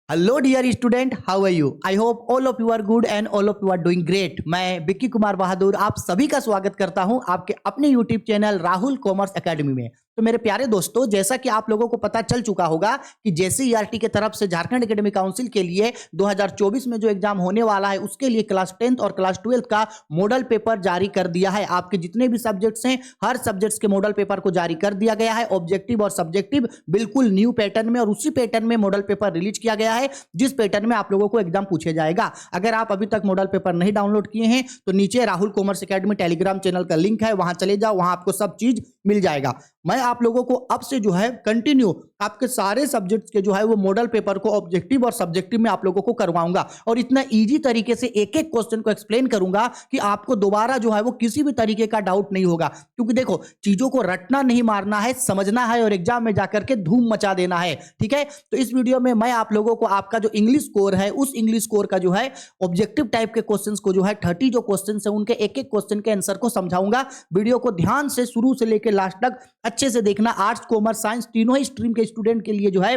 Hello dear student, how are you? I hope all of you are good and all of you are doing great. मैं विक्की कुमार बहादुर आप सभी का स्वागत करता हूं आपके अपने YouTube channel Rahul commerce academy में। तो मेरे प्यारे दोस्तों, जैसा कि आप लोगों को पता चल चुका होगा कि जेसीईआरटी के तरफ से झारखंड एकेडमिक काउंसिल के लिए 2024 में जो एग्जाम होने वाला है उसके लिए क्लास 10th और क्लास 12th का मॉडल पेपर जारी कर दिया है। आपके जितने भी सब्जेक्ट्स हैं हर सब्जेक्ट्स के मॉडल पेपर को जारी कर दिया गया है। ऑब्जेक्टिव और सब्जेक्टिव बिल्कुल न्यू पैटर्न में और उसी पैटर्न में मॉडल पेपर रिलीज किया गया है जिस पैटर्न में आप लोगों को एग्जाम पूछे जाएगा। अगर आप अभी तक मॉडल पेपर नहीं डाउनलोड किए हैं तो नीचे Rahul commerce academy Telegram channel का लिंक है, वहां चले जाओ, वहां आपको सब चीज मिल जाएगा। मैं आप लोगों को अब से जो है कंटिन्यू आपके सारे सब्जेक्ट्स के जो है वो मॉडल पेपर को ऑब्जेक्टिव और सब्जेक्टिव में आप लोगों को करवाऊंगा और इतना इजी तरीके से एक एक क्वेश्चन को एक्सप्लेन करूंगा कि आपको दोबारा जो है वो किसी भी तरीके का डाउट नहीं होगा। क्योंकि देखो, चीजों को रटना नहीं मारना है, समझना है और एग्जाम में जाकर के धूम मचा देना है। ठीक है, तो इस वीडियो में मैं आप लोगों को आपका जो इंग्लिश स्कोर है उस इंग्लिश स्कोर का जो है ऑब्जेक्टिव टाइप के क्वेश्चंस को जो है 30 जो क्वेश्चंस है उनके एक एक क्वेश्चन के आंसर को समझाऊंगा। वीडियो को ध्यान से शुरू से लेकर लास्ट तक अच्छे से देखना। आर्ट्स, कॉमर्स, साइंस तीनों ही स्ट्रीम के स्टूडेंट के लिए जो है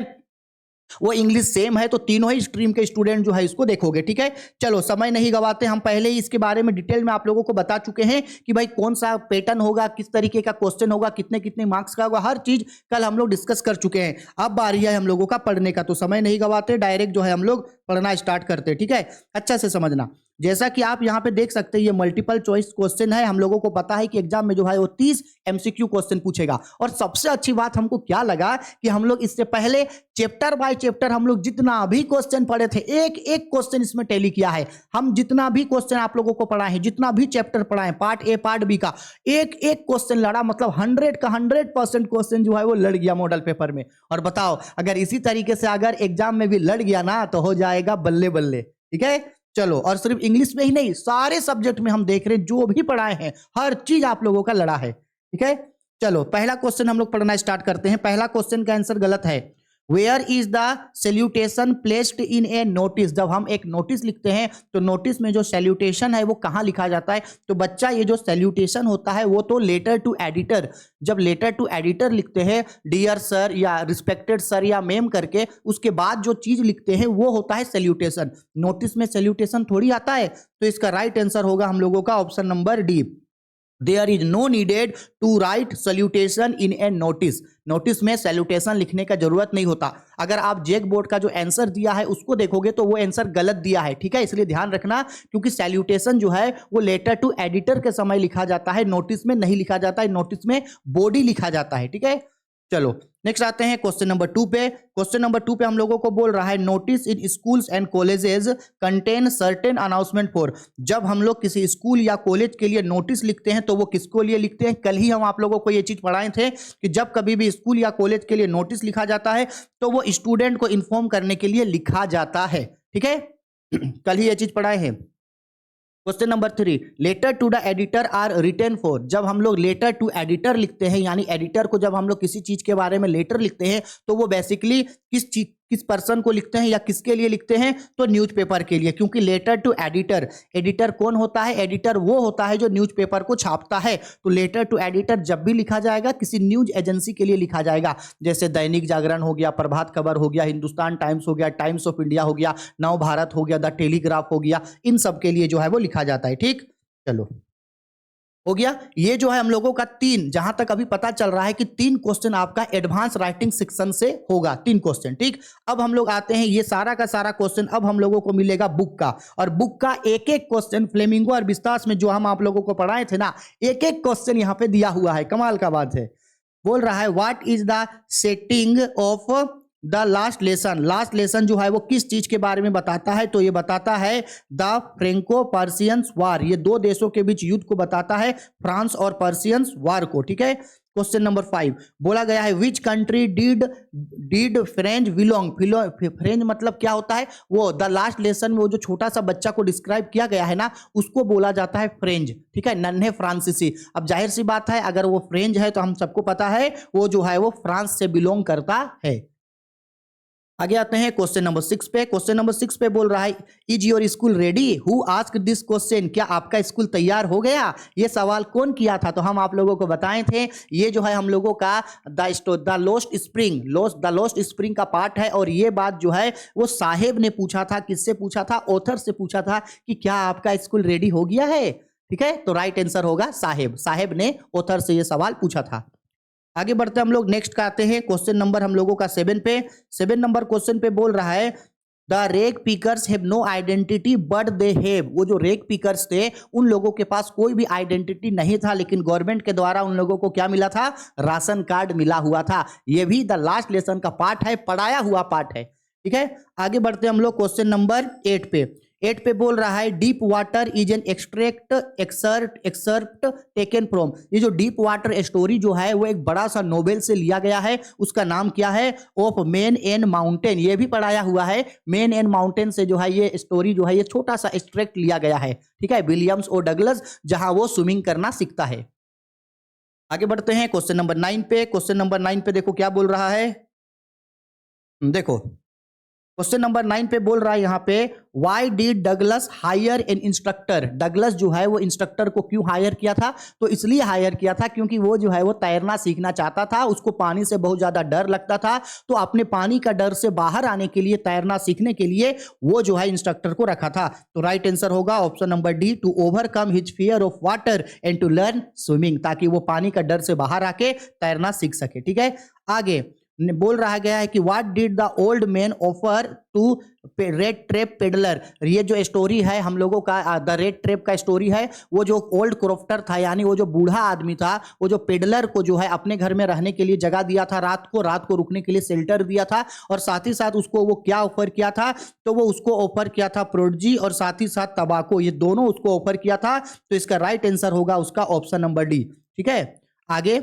वो इंग्लिश सेम है, तो तीनों ही स्ट्रीम के स्टूडेंट जो है इसको देखोगे। ठीक है, चलो समय नहीं गवाते, हम पहले ही इसके बारे में डिटेल में आप लोगों को बता चुके हैं कि भाई कौन सा पैटर्न होगा, किस तरीके का क्वेश्चन होगा, कितने कितने मार्क्स का होगा, हर चीज कल हम लोग डिस्कस कर चुके हैं। अब बारी है हम लोगों का पढ़ने का, तो समय नहीं गवाते, डायरेक्ट जो है हम लोग पढ़ना स्टार्ट करते हैं। ठीक है, अच्छा से समझना। जैसा कि आप यहां पे देख सकते हैं ये मल्टीपल चॉइस क्वेश्चन है। हम लोगों को पता है कि एग्जाम में जो है वो 30 एमसीक्यू क्वेश्चन पूछेगा। और सबसे अच्छी बात हमको क्या लगा कि हम लोग इससे पहले चैप्टर बाय चैप्टर हम लोग जितना भी क्वेश्चन पढ़े थे एक एक क्वेश्चन इसमें टैली किया है। हम जितना भी क्वेश्चन आप लोगों को पढ़ाए हैं, जितना भी चैप्टर पढ़ाए, पार्ट ए पार्ट बी का एक एक क्वेश्चन लड़ा, मतलब 100 का 100% क्वेश्चन जो है वो लड़ गया मॉडल पेपर में। और बताओ, अगर इसी तरीके से अगर एग्जाम में भी लड़ गया ना तो हो जाएगा बल्ले बल्ले। ठीक है, चलो, और सिर्फ इंग्लिश में ही नहीं, सारे सब्जेक्ट में हम देख रहे हैं जो भी पढ़ाए हैं हर चीज आप लोगों का लड़ा है। ठीक है, चलो पहला क्वेश्चन हम लोग पढ़ना स्टार्ट करते हैं। पहला क्वेश्चन का आंसर गलत है। Where is the salutation placed in a notice? जब हम एक नोटिस लिखते हैं तो नोटिस में जो सैल्यूटेशन है वो कहाँ लिखा जाता है? तो बच्चा, ये जो सैल्यूटेशन होता है वो तो लेटर टू एडिटर, जब लेटर टू एडिटर लिखते हैं डियर सर या रिस्पेक्टेड सर या मैम करके, उसके बाद जो चीज लिखते हैं वो होता है सैल्यूटेशन। नोटिस में सैल्यूटेशन थोड़ी आता है। तो इसका राइट आंसर होगा हम लोगों का option number D. There is no needed to write salutation in a notice. Notice में सैल्यूटेशन लिखने का जरूरत नहीं होता। अगर आप जैक बोर्ड का जो आंसर दिया है उसको देखोगे तो वो आंसर गलत दिया है। ठीक है, इसलिए ध्यान रखना, क्योंकि सैल्यूटेशन जो है वो लेटर टू एडिटर के समय लिखा जाता है, नोटिस में नहीं लिखा जाता है। नोटिस में बॉडी लिखा जाता है। ठीक है, चलो नेक्स्ट आते हैं क्वेश्चन नंबर 2 पे। क्वेश्चन नंबर 2 पे हम लोगों को बोल रहा है notice in schools and colleges contain certain announcement for. जब हम लोग किसी स्कूल या कॉलेज के लिए नोटिस लिखते हैं तो वो किसको लिए लिखते हैं? कल ही हम आप लोगों को ये चीज पढ़ाए थे कि जब कभी भी स्कूल या कॉलेज के लिए नोटिस लिखा जाता है तो वो स्टूडेंट को इन्फॉर्म करने के लिए लिखा जाता है। ठीक है, कल ही ये चीज पढ़ाए हैं। Question number 3, letter to the editor are written for. जब हम लोग लेटर टू एडिटर लिखते हैं, यानी एडिटर को जब हम लोग किसी चीज के बारे में लेटर लिखते हैं तो वो बेसिकली किस पर्सन को लिखते हैं या किसके लिए लिखते हैं? तो न्यूज़पेपर के लिए। क्योंकि लेटर टू एडिटर, एडिटर कौन होता है? एडिटर वो होता है जो न्यूज़पेपर को छापता है। तो लेटर टू एडिटर जब भी लिखा जाएगा किसी न्यूज एजेंसी के लिए लिखा जाएगा, जैसे दैनिक जागरण हो गया, प्रभात खबर हो गया, हिंदुस्तान टाइम्स हो गया, टाइम्स ऑफ इंडिया हो गया, नव भारत हो गया, द टेलीग्राफ हो गया, इन सब के लिए जो है वो लिखा जाता है। ठीक, चलो हो गया। ये जो है हम लोगों का 3, जहां तक अभी पता चल रहा है कि 3 क्वेश्चन आपका एडवांस राइटिंग सेक्शन से होगा, 3 क्वेश्चन। ठीक, अब हम लोग आते हैं, ये सारा का सारा क्वेश्चन अब हम लोगों को मिलेगा बुक का, और बुक का एक एक क्वेश्चन फ्लेमिंगो और विस्तास में जो हम आप लोगों को पढ़ाए थे ना, एक एक क्वेश्चन यहाँ पे दिया हुआ है। कमाल का बात है। बोल रहा है what is the setting of the last lesson. Last lesson जो है वो किस चीज के बारे में बताता है? तो ये बताता है द फ्रेंको पर्सियंस वार। ये 2 देशों के बीच युद्ध को बताता है, फ्रांस और पर्सियंस वार को। ठीक है, क्वेश्चन नंबर 5 बोला गया है which country did French belong. French मतलब क्या होता है? वो द लास्ट लेसन में वो जो छोटा सा बच्चा को डिस्क्राइब किया गया है ना, उसको बोला जाता है फ्रेंच। ठीक है, नन्हे फ्रांसीसी। अब जाहिर सी बात है, अगर वो फ्रेंच है तो हम सबको पता है वो जो है वो फ्रांस से बिलोंग करता है। आगे आते हैं क्वेश्चन नंबर 6 पे। क्वेश्चन नंबर 6 पे बोल रहा है is your school ready, who asked this question, क्या आपका स्कूल तैयार हो गया? ये सवाल कौन किया था? तो हम आप लोगों को बताए थे, ये जो है हम लोगों का द लॉस्ट स्प्रिंग का पार्ट है। और ये बात जो है वो साहेब ने पूछा था। किससे पूछा था? ऑथर से पूछा था कि क्या आपका स्कूल रेडी हो गया है। ठीक है, तो राइट आंसर होगा साहेब ने ऑथर से ये सवाल पूछा था। आगे बढ़ते हम लोग नेक्स्ट का आते हैं क्वेश्चन नंबर हम लोगों का 7 पे। 7 नंबर क्वेश्चन पे बोल रहा है the rag pickers have no identity but they have. वो जो रेक पिकर्स थे उन लोगों के पास कोई भी आइडेंटिटी नहीं था, लेकिन गवर्नमेंट के द्वारा उन लोगों को क्या मिला था? राशन कार्ड मिला हुआ था। ये भी द लास्ट लेसन का पार्ट है, पढ़ाया हुआ पार्ट है। ठीक है, आगे बढ़ते हम लोग क्वेश्चन नंबर 8 पे। 8 पे बोल रहा है deep water is an excerpt taken from. ये जो डीप वाटर स्टोरी जो है वो एक बड़ा सा नोवेल से लिया गया है। उसका नाम क्या है? Of man and mountain. ये भी पढ़ाया हुआ है। मैन एंड माउंटेन से जो है ये स्टोरी जो है ये छोटा सा एक्सट्रैक्ट लिया गया है। ठीक है, विलियम्स ओ डगलस, जहां वो स्विमिंग करना सीखता है। आगे बढ़ते हैं क्वेश्चन नंबर 9 पे। क्वेश्चन नंबर 9 पे देखो क्या बोल रहा है। देखो क्वेश्चन नंबर 9 पे बोल रहा है यहाँ पे why did Douglas hire an instructor. Douglas जो है वो इंस्ट्रक्टर को क्यों हायर किया था? तो इसलिए हायर किया था क्योंकि वो जो है वो तैरना सीखना चाहता था। उसको पानी से बहुत ज्यादा डर लगता था, तो अपने पानी का डर से बाहर आने के लिए, तैरना सीखने के लिए वो जो है इंस्ट्रक्टर को रखा था। तो राइट आंसर होगा option number D, to overcome his fear of water and to learn swimming, ताकि वो पानी का डर से बाहर आके तैरना सीख सके। ठीक है, आगे बोल रहा गया है कि what did the old man offer to rat trap peddler. ये जो स्टोरी है हम लोगों का द रेड ट्रेप का स्टोरी है। वो जो ओल्ड क्रॉफ्टर था, यानी वो जो बूढ़ा आदमी था, वो जो पेडलर को जो है अपने घर में रहने के लिए जगह दिया था, रात को रुकने के लिए शेल्टर दिया था, और साथ ही साथ उसको वो क्या ऑफर किया था? तो वो उसको ऑफर किया था प्रोडजी और साथ ही साथ तंबाकू, ये दोनों उसको ऑफर किया था। तो इसका राइट आंसर होगा उसका ऑप्शन नंबर डी। ठीक है, आगे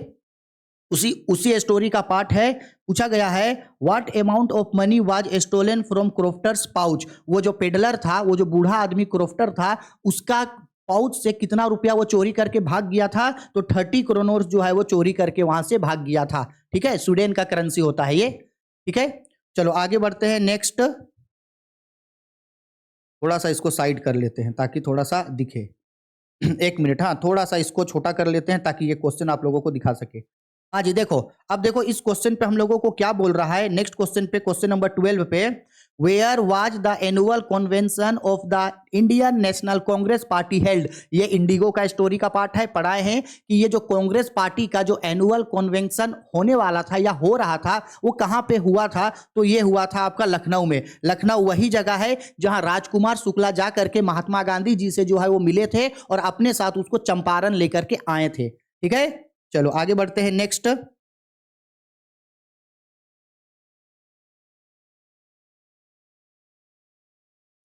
उसी स्टोरी का पार्ट है। पूछा गया है what amount of money was stolen from Crofter's pouch. वो जो पेडलर था, वो जो बूढ़ा आदमी क्रोफ्टर था, उसका पाउच से कितना रुपया वो चोरी करके भाग गया था? तो 30 क्रोनोर्स जो है वो चोरी करके वहां से भाग गया था। ठीक है, स्वीडन का करेंसी होता है ये। ठीक है, चलो आगे बढ़ते हैं नेक्स्ट। थोड़ा सा इसको साइड कर लेते हैं ताकि थोड़ा सा दिखे। 1 मिनट, हाँ थोड़ा सा इसको छोटा कर लेते हैं ताकि ये क्वेश्चन आप लोगों को दिखा सके। हाँ जी, देखो अब देखो इस क्वेश्चन पे हम लोगों को क्या बोल रहा है। नेक्स्ट क्वेश्चन पे, क्वेश्चन नंबर 12 पे, where was the annual convention of the Indian National Congress party held. ये इंडिगो का स्टोरी का पार्ट है। पढ़ाए हैं कि ये जो कांग्रेस पार्टी का जो एनुअल कन्वेंशन होने वाला था या हो रहा था, वो कहां पे हुआ था? तो ये हुआ था आपका लखनऊ में। लखनऊ वही जगह है जहां राजकुमार शुक्ला जा करके महात्मा गांधी जी से जो है वो मिले थे और अपने साथ उसको चंपारण लेकर के आए थे। ठीक है, चलो आगे बढ़ते हैं नेक्स्ट।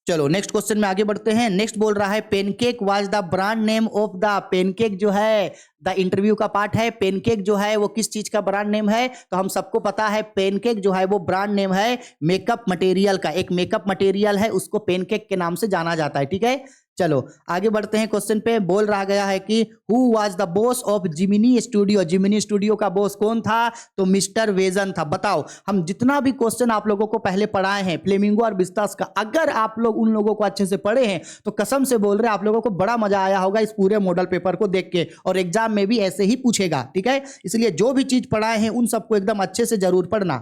चलो नेक्स्ट क्वेश्चन में आगे बढ़ते हैं। नेक्स्ट बोल रहा है pancake was the brand name of the. Pancake जो है द इंटरव्यू का पार्ट है। पेनकेक जो है वो किस चीज का ब्रांड नेम है? तो हम सबको पता है पेनकेक जो है वो ब्रांड नेम है मेकअप मटेरियल का। एक मेकअप मटेरियल है, उसको पेनकेक के नाम से जाना जाता है। ठीक है, चलो आगे बढ़ते हैं क्वेश्चन पे। बोल रहा गया है कि who was the boss of Gemini studio. Gemini studio का बॉस कौन था? तो मिस्टर वेजन था। बताओ, हम जितना भी क्वेश्चन आप लोगों को पहले पढ़ाए हैं फ्लेमिंगो और विस्तास का, अगर आप लोग उन लोगों को अच्छे से पढ़े हैं तो कसम से बोल रहे हैं आप लोगों को बड़ा मजा आया होगा इस पूरे मॉडल पेपर को देख के, और एग्जाम में भी ऐसे ही पूछेगा। ठीक है, इसलिए जो भी चीज पढ़ाए हैं उन सबको एकदम अच्छे से जरूर पढ़ना।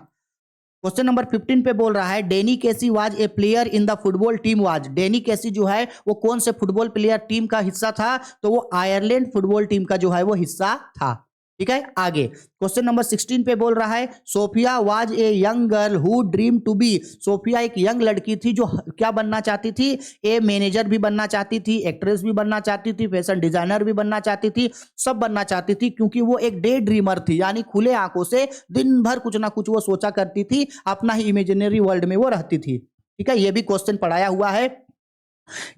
क्वेश्चन नंबर 15 पे बोल रहा है Danny Casey was a player in the football team was. Danny Casey जो है वो कौन से फुटबॉल प्लेयर टीम का हिस्सा था? तो वो आयरलैंड फुटबॉल टीम का जो है वो हिस्सा था। ठीक है, आगे क्वेश्चन नंबर 16 पे बोल रहा है Sophia was a young girl who dream to be. Sophia एक यंग लड़की थी जो क्या बनना चाहती थी? ए मैनेजर भी बनना चाहती थी, एक्ट्रेस भी बनना चाहती थी, फैशन डिजाइनर भी बनना चाहती थी, सब बनना चाहती थी, क्योंकि वो एक डे ड्रीमर थी, यानी खुले आंखों से दिन भर कुछ ना कुछ वो सोचा करती थी, अपना ही इमेजिनरी वर्ल्ड में वो रहती थी। ठीक है, ये भी क्वेश्चन पढ़ाया हुआ है।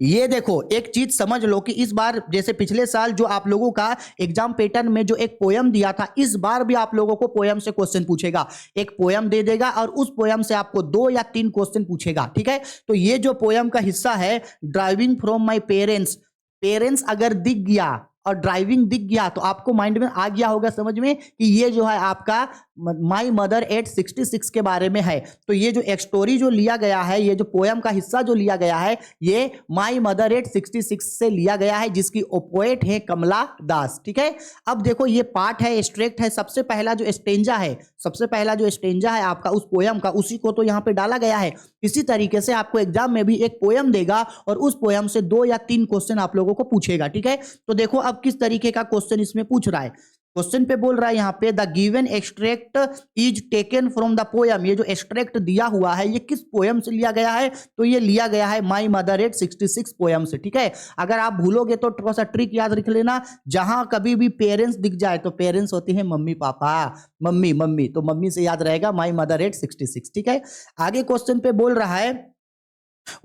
ये देखो एक चीज समझ लो कि इस बार जैसे पिछले साल जो आप लोगों का एग्जाम पैटर्न में जो एक पोयम दिया था, इस बार भी आप लोगों को पोयम से क्वेश्चन पूछेगा। एक पोयम दे देगा और उस पोयम से आपको 2 या 3 क्वेश्चन पूछेगा। ठीक है, तो ये जो पोयम का हिस्सा है driving from my parents, parents अगर दिख गया और ड्राइविंग दिख गया तो आपको माइंड में आ गया होगा समझ में कि ये जो है आपका माई मदर एट 66 के बारे में है। तो ये जो एक स्टोरी जो लिया गया है, ये जो पोयम का हिस्सा जो लिया गया है, ये माई मदर एट 66 से लिया गया है, जिसकी पोएट है कमला दास। ठीक है, अब देखो ये पार्ट है, एक्सट्रैक्ट है। सबसे पहला जो स्टेंजा है, सबसे पहला जो स्टेंजा है आपका उस पोयम का, उसी को तो यहाँ पे डाला गया है। इसी तरीके से आपको एग्जाम में भी एक पोयम देगा और उस पोयम से 2 या 3 क्वेश्चन आप लोगों को पूछेगा। ठीक है, तो देखो अब किस तरीके का क्वेश्चन इसमें पूछ रहा है। क्वेश्चन पे बोल रहा है यहाँ पे, the given extract is taken from the poem. ये जो एक्सट्रैक्ट दिया हुआ है ये किस पोयम से लिया गया है? तो ये लिया गया है माई मदर एट 66 पोयम से। ठीक है, अगर आप भूलोगे तो थोड़ा सा ट्रिक याद रख लेना, जहां कभी भी पेरेंट्स दिख जाए तो पेरेंट्स होती है मम्मी पापा, मम्मी मम्मी, तो मम्मी से याद रहेगा माई मदर एट 66। ठीक है, आगे क्वेश्चन पे बोल रहा है,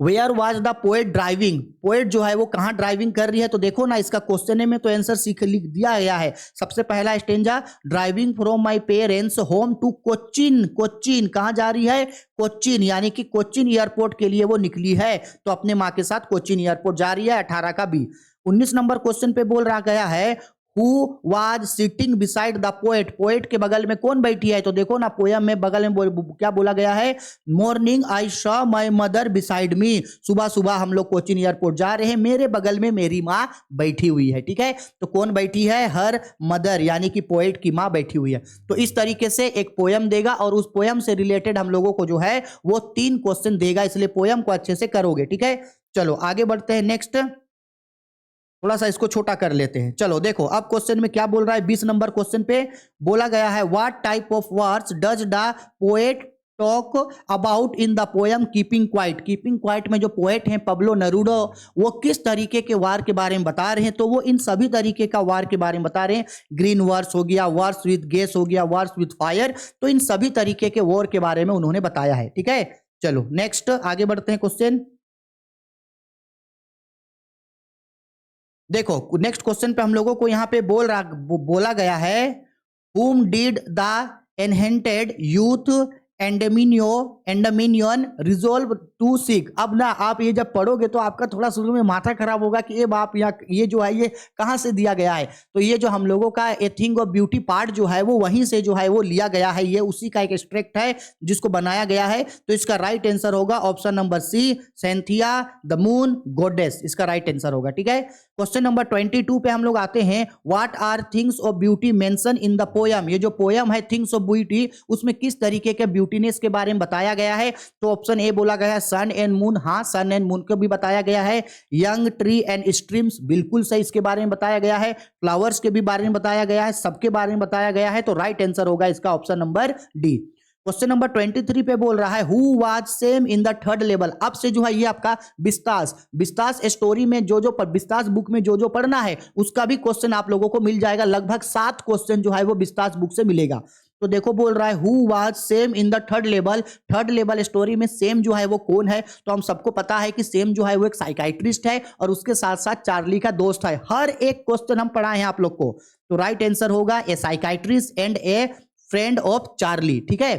where was the poet driving. Poet जो है वो कहां ड्राइविंग कर रही है? तो देखो ना, इसका क्वेश्चन में तो आंसर लिख दिया गया है। सबसे पहला stanza, driving from my parents home to Cochin. Cochin कहां जा रही है? कोच्चिन, यानी कि कोच्चिन एयरपोर्ट के लिए वो निकली है, तो अपने माँ के साथ कोच्चिन एयरपोर्ट जा रही है। 18 का बी। 19 नंबर क्वेश्चन पे बोल रहा गया है, Who was sitting beside the poet। Poet के बगल में कौन बैठी है? तो देखो ना, पोयम में बगल में क्या बोला गया है? Morning I saw my mother beside me. सुबह सुबह हम लोग कोचिन एयरपोर्ट जा रहे हैं, मेरे बगल में मेरी माँ बैठी हुई है। ठीक है, तो कौन बैठी है? हर मदर, यानी कि पोएट की माँ बैठी हुई है। तो इस तरीके से एक पोयम देगा और उस पोयम से रिलेटेड हम लोगों को जो है वो 3 क्वेश्चन देगा, इसलिए पोयम को अच्छे से करोगे। ठीक है, चलो आगे बढ़ते हैं। नेक्स्ट थोड़ा सा इसको छोटा कर लेते हैं। चलो देखो अब क्वेश्चन में क्या बोल रहा है। 20 नंबर क्वेश्चन पे बोला गया है, what type of words does the poet talk about in the poem keeping quiet. Keeping quiet में जो पोएट हैं पब्लो नेरूडा, वो किस तरीके के वार के बारे में बता रहे हैं? तो वो इन सभी तरीके का वार के बारे में बता रहे हैं। ग्रीन वार्स हो गया, वार्स विद गैस हो गया, वार्स विद फायर, तो इन सभी तरीके के वॉर के बारे में उन्होंने बताया है। ठीक है, चलो नेक्स्ट आगे बढ़ते हैं। क्वेश्चन देखो, नेक्स्ट क्वेश्चन पे हम लोगों को यहाँ पे बोला गया है, whom did the enchanted youth Endymion resolve to seek. अब ना आप ये जब पढ़ोगे तो आपका थोड़ा शुरू में माथा खराब होगा कि ये बाप यहाँ ये जो है ये कहाँ से दिया गया है। तो ये जो हम लोगों का a thing of beauty part जो है वो वहीं से जो है वो लिया गया है, ये उसी का एक एक्सट्रैक्ट है जिसको बनाया गया है। तो इसका राइट आंसर होगा option number C, Cynthia the moon goddess, इसका राइट आंसर होगा। ठीक है, क्वेश्चन नंबर 22 पे हम लोग आते हैं, what are things of beauty mention in the poem. ये जो पोयम है थिंग्स ऑफ ब्यूटी, उसमें किस तरीके के ब्यूटीनेस के बारे में बताया गया है? तो ऑप्शन ए बोला गया है सन एंड मून, हाँ सन एंड मून को भी बताया गया है। यंग ट्री एंड स्ट्रीम्स, बिल्कुल सही, इसके बारे में बताया गया है। फ्लावर्स के भी बारे में बताया गया है, सबके बारे में बताया गया है। तो राइट आंसर होगा इसका option number D. Question number 23 पे बोल रहा है, who was same in the third level. अब से जो है ये आपका बिस्तास स्टोरी में जो बिस्तास बुक में जो पढ़ना है उसका भी क्वेश्चन आप लोगों को मिल जाएगा। लगभग 7 क्वेश्चन जो है वो बिस्तास बुक से मिलेगा। तो देखो बोल रहा है, who was same in the third level story में सेम जो है वो कौन है? तो हम सबको पता है कि सेम जो है वो एक साइकाइट्रिस्ट है और उसके साथ साथ चार्ली का दोस्त है। हर एक क्वेश्चन हम पढ़ाए हैं आप लोग को। तो राइट आंसर होगा a psychiatrist and a friend of Charlie. ठीक है,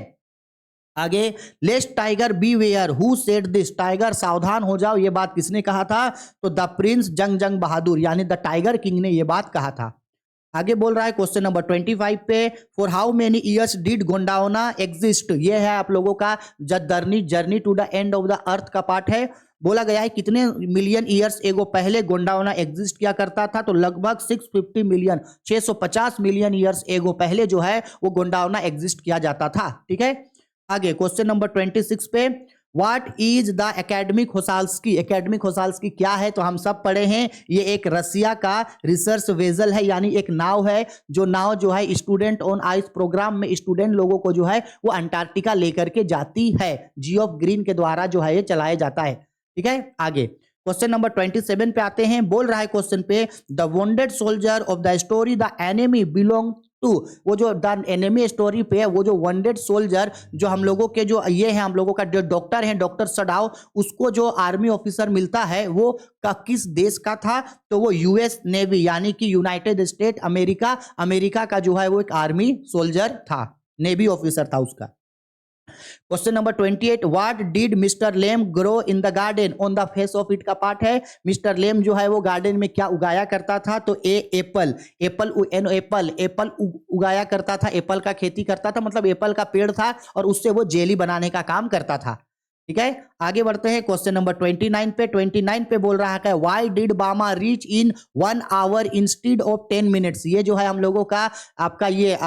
आगे, let's tiger beware, who said this. Tiger सावधान हो जाओ, ये बात किसने कहा था? तो द प्रिंस जंग बहादुर, यानी द टाइगर किंग ने ये बात कहा था। आगे बोल रहा है क्वेश्चन नंबर 25 पे, for how many years did Gondwana exist. ये है आप लोगों का journey to the end of the earth का पार्ट है। बोला गया है कितने मिलियन ईयर्स एगो पहले गोंडावना एग्जिस्ट किया करता था? तो लगभग 650 मिलियन, 650 मिलियन ईयर्स एगो पहले जो है वो गोंडावना एग्जिस्ट किया जाता था। ठीक है, आगे क्वेश्चन नंबर 26 पे, व्हाट इज द एकेडमिक होसाल्स्की। एकेडमिक होसाल्स्की क्या है? तो हम सब पढ़े हैं, ये एक रसिया का रिसर्च वेजल है, यानी एक नाव है। जो नाव जो है स्टूडेंट ऑन आइस प्रोग्राम में स्टूडेंट लोगों को जो है वो अंटार्कटिका लेकर के जाती है। जियोफ ग्रीन के द्वारा जो है ये चलाया जाता है। ठीक है, आगे क्वेश्चन नंबर 27 पे आते हैं। बोल रहा है क्वेश्चन पे, the wounded soldier of the story the enemy belong to. वो जो द एनिमी स्टोरी पे है, वो जो वोंडेड सोल्जर जो हम लोगों के जो ये है हम लोगों का जो डॉक्टर है, डॉक्टर सडाव, उसको जो आर्मी ऑफिसर मिलता है वो का किस देश का था? तो वो यूएस नेवी, यानी कि यूनाइटेड स्टेट अमेरिका का जो है वो एक आर्मी सोल्जर था, नेवी ऑफिसर था उसका। Question number 28, what did mister lame grow in the garden on the face of it का पार्ट है। मिस्टर लेम जो है वो गार्डन में क्या उगाया करता था, तो ए एप्पल, एप्पल एप्पल एप्पल उगाया करता था, एप्पल का खेती करता था, मतलब एप्पल का पेड़ था और उससे वो जेली बनाने का काम करता था। ठीक है, आगे बढ़ते हैं क्वेश्चन नंबर 29 पे। 29 पे बोल रहा है why did Bama reach in 1 hour instead of 10 minutes. ये जो है हम लोगों का आपका ये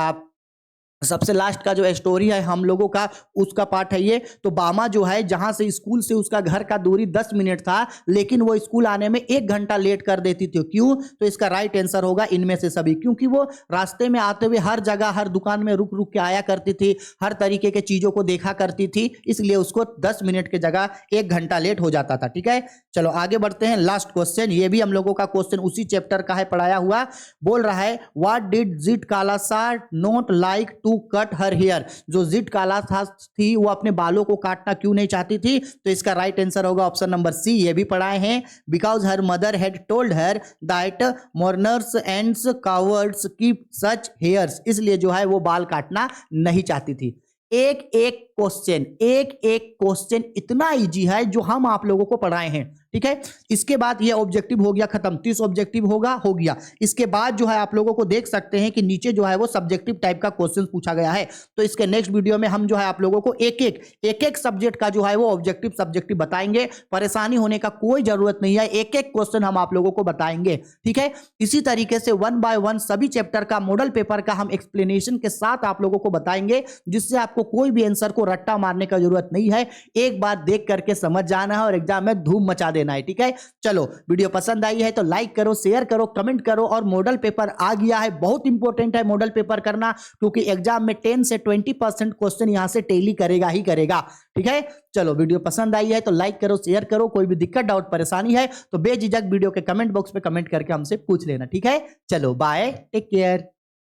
सबसे लास्ट का जो स्टोरी है हम लोगों का उसका पार्ट है ये। तो बामा जो है जहां से स्कूल से उसका घर का दूरी 10 मिनट था, लेकिन वो स्कूल आने में 1 घंटा लेट कर देती थी। क्यों, तो इसका राइट आंसर होगा इनमें से सभी, क्योंकि वो रास्ते में आते हुए हर जगह हर दुकान में रुक रुक के आया करती थी, हर तरीके के चीजों को देखा करती थी, इसलिए उसको 10 मिनट की जगह 1 घंटा लेट हो जाता था। ठीक है, चलो आगे बढ़ते हैं। लास्ट क्वेश्चन, ये भी हम लोगों का क्वेश्चन उसी चैप्टर का है, पढ़ाया हुआ। बोल रहा है what did Zitkala Sa not like to cut her hair. जो जिट कालासा थी वो अपने बालों को काटना क्यों नहीं चाहती थी, तो इसका राइट आंसर होगा ऑप्शन नंबर सी, ये भी पढ़ाए हैं। Because her mother had told her that mourners and cowards keep such hairs, इसलिए जो है वो बाल काटना नहीं चाहती थी। एक एक क्वेश्चन इतना इजी है जो हम आप लोगों को पढ़ाए हैं। ठीक है, इसके बाद ये ऑब्जेक्टिव हो गया खत्म, 30 ऑब्जेक्टिव हो गया। इसके बाद जो है आप लोगों को देख सकते हैं कि नीचे जो है वो सब्जेक्टिव टाइप का क्वेश्चन पूछा गया है। तो इसके नेक्स्ट वीडियो में हम जो है आप लोगों को एक एक सब्जेक्ट का जो है वो ऑब्जेक्टिव सब्जेक्टिव बताएंगे। परेशानी होने का कोई जरूरत नहीं है, एक एक क्वेश्चन हम आप लोगों को बताएंगे। ठीक है, इसी तरीके से 1 बाय 1 सभी चैप्टर का मॉडल पेपर का हम एक्सप्लेनेशन के साथ आप लोगों को बताएंगे, जिससे आपको कोई भी आंसर को रट्टा मारने का जरूरत नहीं है, एक बार देख करके समझ जाना है और एग्जाम में धूम मचा देना है। ठीक है, चलो वीडियो पसंद आई है तो लाइक करो, शेयर करो, कमेंट करो। और मॉडल पेपर आ गया है, बहुत इंपॉर्टेंट है मॉडल पेपर करना, क्योंकि एग्जाम में 10 से 20% क्वेश्चन यहां से टेली करेगा ही करेगा। ठीक है, चलो वीडियो पसंद आई है तो लाइक करो, शेयर करो। कोई भी दिक्कत डाउट परेशानी है तो बेझिझक वीडियो के कमेंट बॉक्स में कमेंट करके हमसे पूछ लेना। ठीक है, चलो बाय, टेक केयर।